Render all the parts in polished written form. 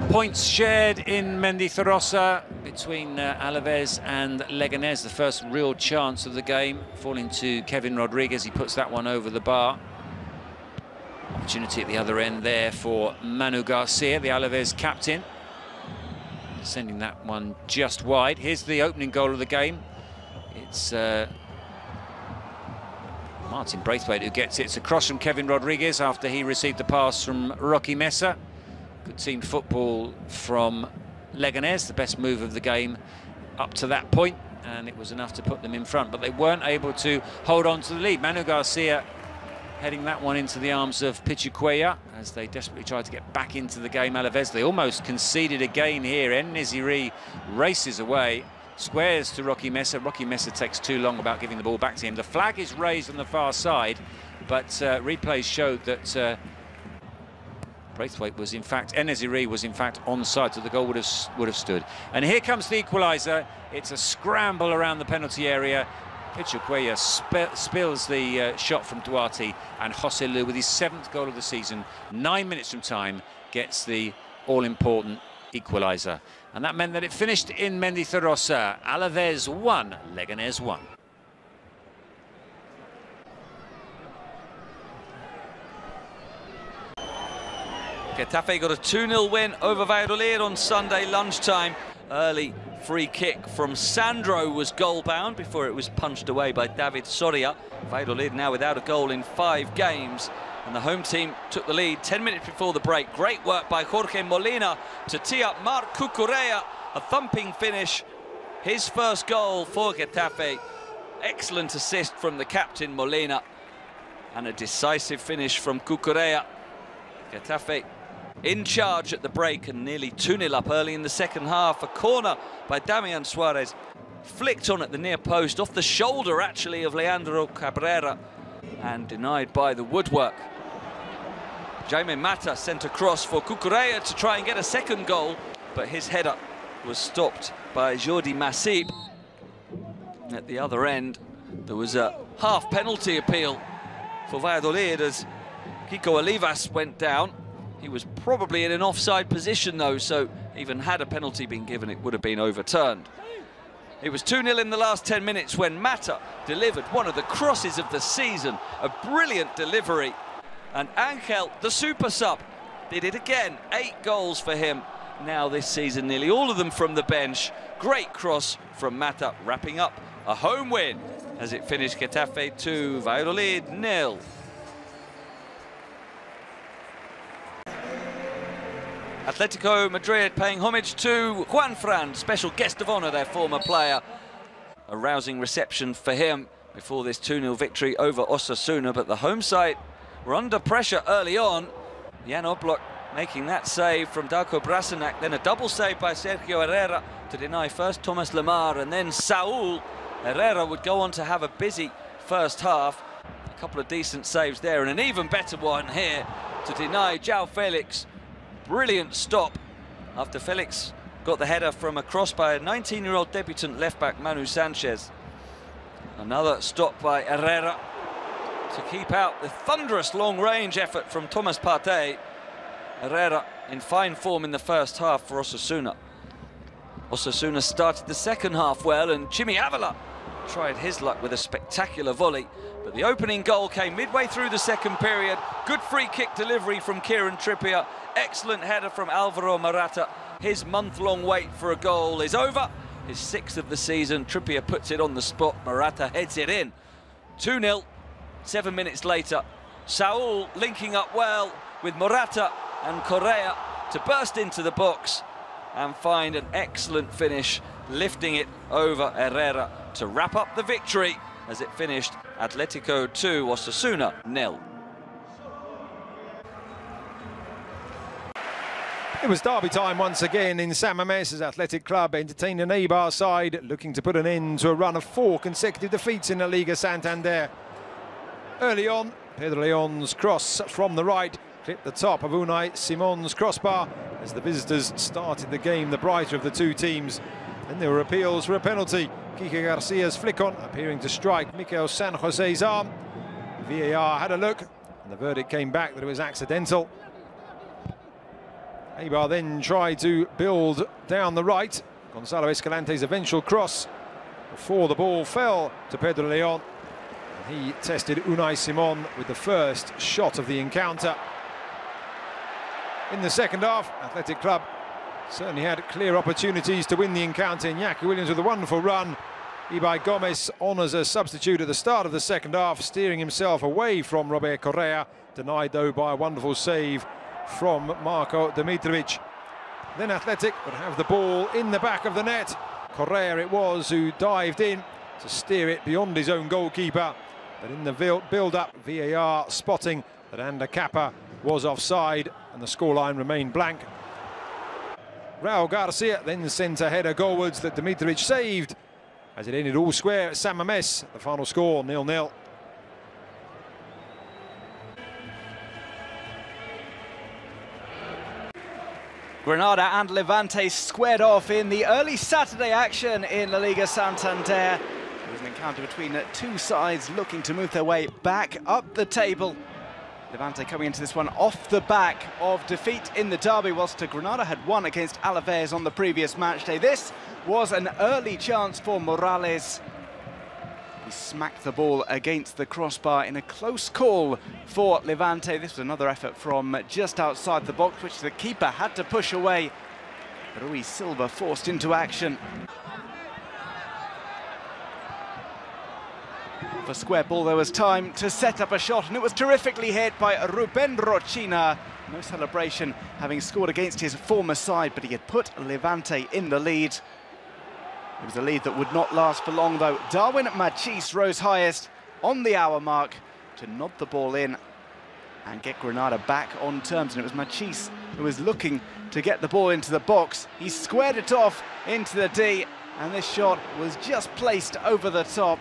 Points shared in Mendizorroza between Alaves and Leganes. The first real chance of the game falling to Kevin Rodriguez. He puts that one over the bar. Opportunity at the other end there for Manu Garcia, the Alaves captain. Sending that one just wide. Here's the opening goal of the game. It's Martin Braithwaite who gets it. It's across from Kevin Rodriguez after he received the pass from Rocky Mesa. Good team football from Leganes, the best move of the game up to that point, and it was enough to put them in front, but they weren't able to hold on to the lead. Manu Garcia heading that one into the arms of Pichuqueya as they desperately tried to get back into the game. Alaves, they almost conceded again here. En-Nesyri races away, squares to Rocky Mesa. Rocky Mesa takes too long about giving the ball back to him. The flag is raised on the far side, but replays showed that Braithwaite was in fact, En-Nesyri was in fact onside, so the goal would have stood. And here comes the equaliser. It's a scramble around the penalty area. Pichuqueya spills the shot from Duarte, and Joselu, with his 7th goal of the season, 9 minutes from time, gets the all-important equaliser. And that meant that it finished in Mendizorroza. Alaves 1, Leganes 1. Getafe got a 2-0 win over Valladolid on Sunday lunchtime. Early free kick from Sandro was goal-bound before it was punched away by David Soria. Valladolid now without a goal in 5 games. And the home team took the lead 10 minutes before the break. Great work by Jorge Molina to tee up Marc Cucurella. A thumping finish. His first goal for Getafe. Excellent assist from the captain Molina. And a decisive finish from Cucurella. Getafe in charge at the break and nearly 2-0 up early in the second half. A corner by Damian Suarez, flicked on at the near post, off the shoulder actually of Leandro Cabrera, and denied by the woodwork. Jaime Mata sent across for Cucurella to try and get a second goal, but his header was stopped by Jordi Masip. At the other end, there was a half penalty appeal for Valladolid as Kiko Olivas went down. He was probably in an offside position though, so even had a penalty been given, it would have been overturned. It was 2-0 in the last 10 minutes when Mata delivered one of the crosses of the season. A brilliant delivery. And Angel, the super sub, did it again. 8 goals for him now this season, nearly all of them from the bench. Great cross from Mata, wrapping up a home win as it finished Getafe 2, Valladolid 0. Atletiko Madrid paying homage to Juan Fran, special guest of honour, their former player. A rousing reception for him before this 2-0 victory over Osasuna, but the home side were under pressure early on. Jan Oblak making that save from Darko Brasinac, then a double save by Sergio Herrera to deny first Thomas Lemar and then Saul. Herrera would go on to have a busy first half. A couple of decent saves there and an even better one here to deny João Felix. Brilliant stop after Felix got the header from a cross by a 19-year-old debutant left-back Manu Sanchez. Another stop by Herrera to keep out the thunderous long-range effort from Thomas Partey. Herrera in fine form in the first half for Osasuna. Osasuna started the second half well, and Jimmy Avila tried his luck with a spectacular volley. But the opening goal came midway through the second period. Good free kick delivery from Kieran Trippier. Excellent header from Alvaro Morata. His month-long wait for a goal is over. His 6th of the season. Trippier puts it on the spot. Morata heads it in. 2-0. 7 minutes later, Saul linking up well with Morata and Correa to burst into the box and find an excellent finish, lifting it over Herrera to wrap up the victory as it finished Atletiko 2, Osasuna 0. It was derby time once again in San Mamés' Athletic Club entertained an Eibar side looking to put an end to a run of 4 consecutive defeats in LaLiga Santander. Early on, Pedro Leon's cross from the right clipped the top of Unai Simon's crossbar as the visitors started the game, the brighter of the two teams. Then there were appeals for a penalty. Quique Garcia's flick-on appearing to strike Mikel San Jose's arm. VAR had a look and the verdict came back that it was accidental. Eibar then tried to build down the right. Gonzalo Escalante's eventual cross before the ball fell to Pedro Leon. He tested Unai Simon with the first shot of the encounter. In the second half, Athletic Club certainly had clear opportunities to win the encounter. Iñaki Williams with a wonderful run. Ibai Gomez on as a substitute at the start of the second half, steering himself away from Robert Correa, denied though by a wonderful save from Marko Dimitrovic. Then Athletic would have the ball in the back of the net. Correa it was who dived in to steer it beyond his own goalkeeper. But in the build-up, VAR spotting that Ander Kappa was offside and the scoreline remained blank. Raul Garcia then sent a header goalwards that Dimitrovic saved as it ended all square at San Mamés. The final score 0-0. Granada and Levante squared off in the early Saturday action in LaLiga Santander. It was an encounter between two sides looking to move their way back up the table. Levante coming into this one off the back of defeat in the derby, whilst Granada had won against Alaves on the previous match day. This was an early chance for Morales. He smacked the ball against the crossbar in a close call for Levante. This was another effort from just outside the box, which the keeper had to push away. Rui Silva forced into action. For square ball, there was time to set up a shot, and it was terrifically hit by Ruben Rochina. No celebration, having scored against his former side, but he had put Levante in the lead. It was a lead that would not last for long, though. Darwin Machis rose highest on the hour mark to nod the ball in and get Granada back on terms. And it was Machis who was looking to get the ball into the box. He squared it off into the D, and this shot was just placed over the top.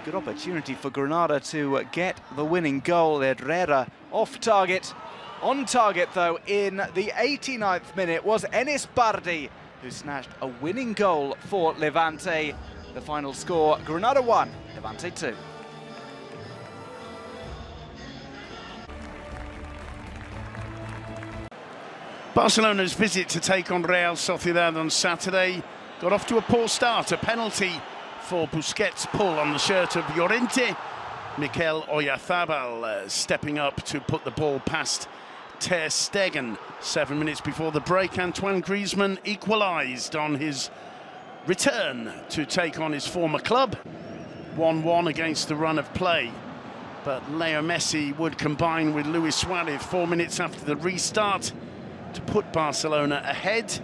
Good opportunity for Granada to get the winning goal. Herrera off target. On target, though, in the 89th minute was Enis Bardi, who snatched a winning goal for Levante. The final score, Granada 1, Levante 2. Barcelona's visit to take on Real Sociedad on Saturday got off to a poor start. A penalty for Busquets' pull on the shirt of Llorente. Mikel Oyarzabal stepping up to put the ball past Ter Stegen. 7 minutes before the break, Antoine Griezmann equalised on his return to take on his former club. 1-1 against the run of play. But Leo Messi would combine with Luis Suarez 4 minutes after the restart to put Barcelona ahead.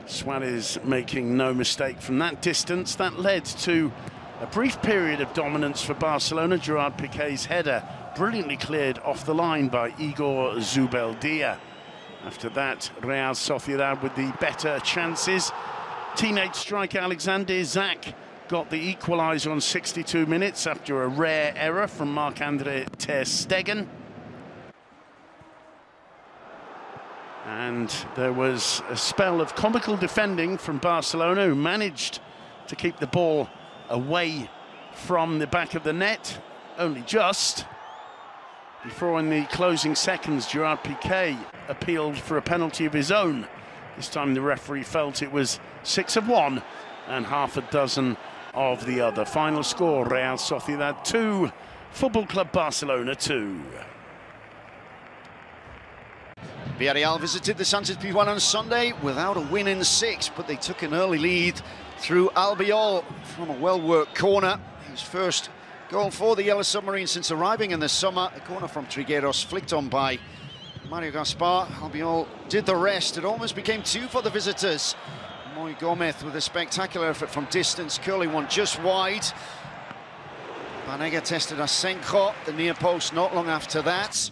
Suarez making no mistake from that distance. That led to a brief period of dominance for Barcelona. Gerard Piqué's header brilliantly cleared off the line by Igor Zubeldia. After that, Real Sociedad with the better chances. Teenage striker Alexander Isak got the equaliser on 62 minutes after a rare error from Marc-André Ter Stegen. And there was a spell of comical defending from Barcelona, who managed to keep the ball away from the back of the net, only just. Before, in the closing seconds, Gerard Piqué appealed for a penalty of his own. This time the referee felt it was 6 of one and half a dozen of the other. Final score, Real Sociedad 2, Football Club Barcelona 2. Villarreal visited the Sanchez Pizjuan on Sunday without a win in 6, but they took an early lead through Albiol from a well-worked corner. His first goal for the Yellow Submarine since arriving in the summer. A corner from Trigueros, flicked on by Mario Gaspar. Albiol did the rest. It almost became 2 for the visitors. Moy Gomez with a spectacular effort from distance, curling one just wide. Banega tested Asenjo, the near post, not long after that.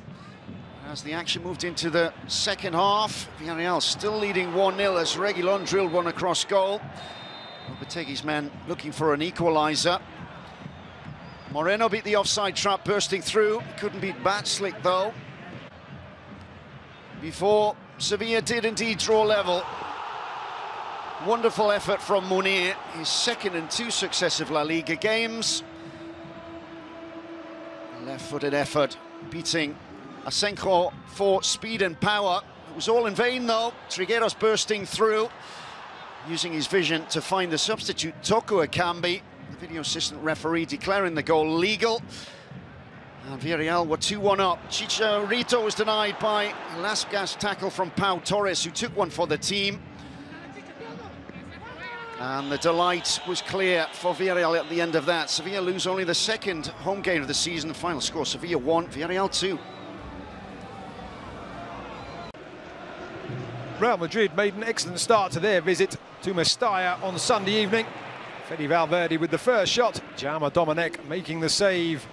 As the action moved into the second half, Villarreal still leading 1-0 as Reguilon drilled one across goal. Lopetegui's men looking for an equaliser. Moreno beat the offside trap, bursting through. Couldn't beat Batslick, though. Before Sevilla did indeed draw level. Wonderful effort from Munir, his second in 2 successive La Liga games. Left-footed effort, beating Asenjo for speed and power. It was all in vain though. Trigueros bursting through, using his vision to find the substitute Toko Akambi. The video assistant referee declaring the goal legal. And Villarreal were 2-1 up. Chicharito was denied by last gasp tackle from Pau Torres, who took one for the team. And the delight was clear for Villarreal at the end of that. Sevilla lose only the second home game of the season. The final score, Sevilla 1, Villarreal 2. Real Madrid made an excellent start to their visit to Mestalla on Sunday evening. Fede Valverde with the first shot, Jaume Domenech making the save.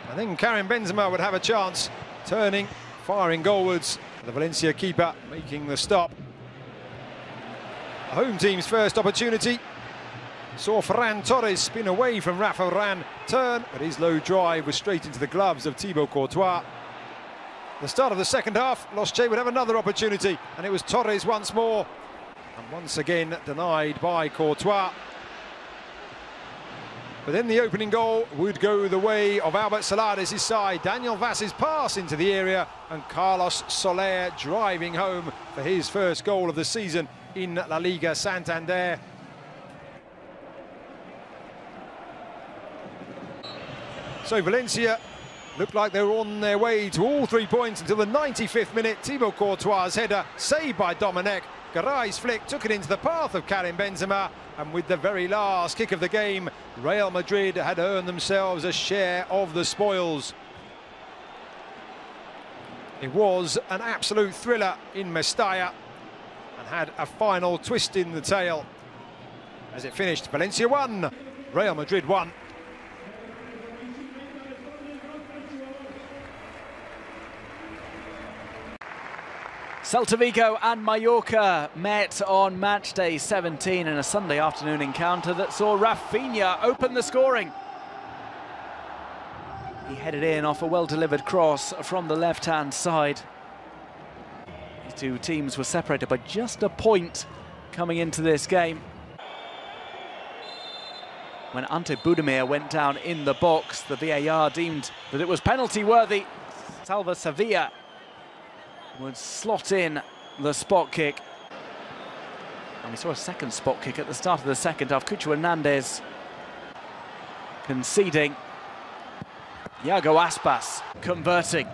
And then Karim Benzema would have a chance, turning, firing goalwards. The Valencia keeper making the stop. The home team's first opportunity saw Ferran Torres spin away from Rafa Varane, turn, but his low drive was straight into the gloves of Thibaut Courtois. The start of the second half, Los Che would have another opportunity, and it was Torres once more, and once again denied by Courtois. But then the opening goal would go the way of Albert Celades' side. Daniel Vaz's pass into the area, and Carlos Soler driving home for his first goal of the season in LaLiga Santander. So Valencia looked like they were on their way to all 3 points until the 95th minute. Thibaut Courtois' header, saved by Domenech. Garay's flick took it into the path of Karim Benzema, and with the very last kick of the game, Real Madrid had earned themselves a share of the spoils. It was an absolute thriller in Mestalla and had a final twist in the tail as it finished Valencia 1, Real Madrid 1. Celta Vigo and Mallorca met on Matchday 17 in a Sunday afternoon encounter that saw Rafinha open the scoring. He headed in off a well-delivered cross from the left-hand side. These two teams were separated by just a point coming into this game. When Ante Budimir went down in the box, the VAR deemed that it was penalty-worthy. Salva Sevilla would slot in the spot kick. And we saw a second spot kick at the start of the second half. Cucho Hernandez conceding. Iago Aspas converting.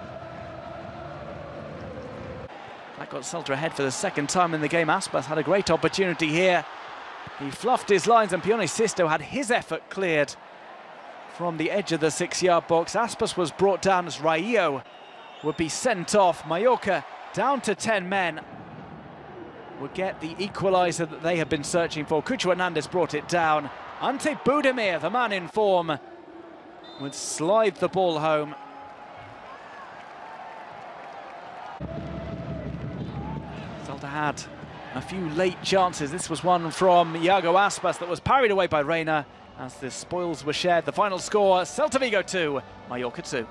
That got Celta ahead for the second time in the game. Aspas had a great opportunity here. He fluffed his lines, and Pione Sisto had his effort cleared from the edge of the 6-yard box. Aspas was brought down as Raillo would be sent off. Mallorca down to 10 men would get the equaliser that they have been searching for. Cucho Hernandez brought it down. Ante Budimir, the man in form, would slide the ball home. Celta had a few late chances. This was one from Iago Aspas that was parried away by Reina as the spoils were shared. The final score, Celta Vigo 2, Mallorca 2.